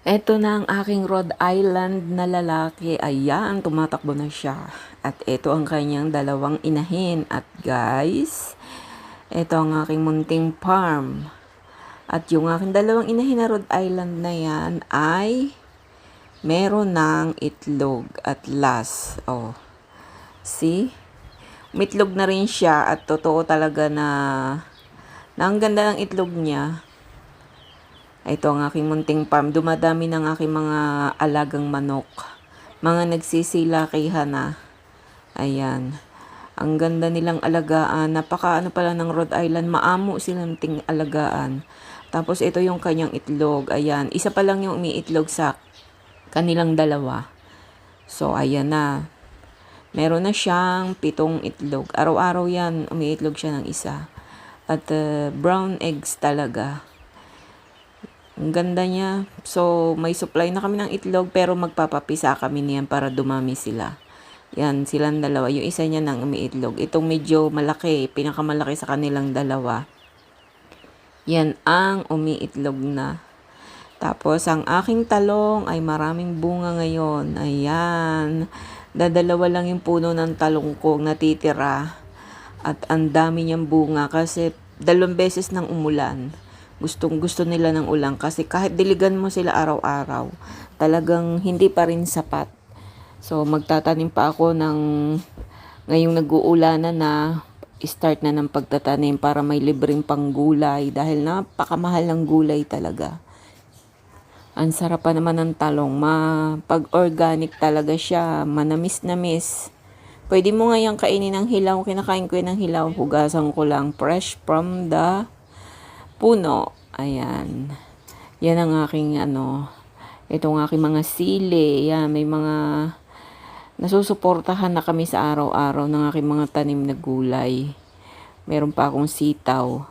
Eto na ang aking Rhode Island na lalaki. Ayan, tumatakbo na siya. At eto ang kanyang dalawang inahin. At guys, eto ang aking munting farm. At yung aking dalawang inahin na Rhode Island na yan ay meron ng itlog at last. Oh, see? Umitlog na rin siya at totoo talaga na ang ganda ng itlog niya. Ito ang aking munting farm. Dumadami ng aking mga alagang manok. Mga nagsisilakihan na. Ayan. Ang ganda nilang alagaan. Napaka pala ng Rhode Island. Maamo silang ting alagaan. Tapos ito yung kanyang itlog. Ayan. Isa pa lang yung umiitlog sa kanilang dalawa. So, ayan na. Meron na siyang 7 itlog. Araw-araw yan, umiitlog siya ng isa. At brown eggs talaga. Ang ganda niya. So, may supply na kami ng itlog pero magpapapisa kami niyan para dumami sila. Yan, silang dalawa. Yung isa niya nang umiitlog. Itong medyo malaki, pinakamalaki sa kanilang dalawa. Yan ang umiitlog na. Tapos, ang aking talong ay maraming bunga ngayon. Ayan. Dadalawa lang yung puno ng talong ko natitira. At ang dami niyang bunga kasi 2 beses nang umulan. Gustong gusto nila ng ulan kasi kahit diligan mo sila araw-araw, talagang hindi pa rin sapat. So magtatanim pa ako ng ngayong nag-uulanan na start na ng pagtatanim para may libreng panggulay dahil napakamahal ng gulay talaga. Ang sarap pa naman ng talong, pag organic talaga siya, manamis-namis. Pwede mo ngayong kainin ng hilaw, kinakain ko yun ng hilaw, hugasan ko lang fresh from the puno. Ayan. Yan ang aking itong aking mga sili. Yan, may mga nasusuportahan na kami sa araw-araw ng aking mga tanim na gulay. Meron pa akong sitaw.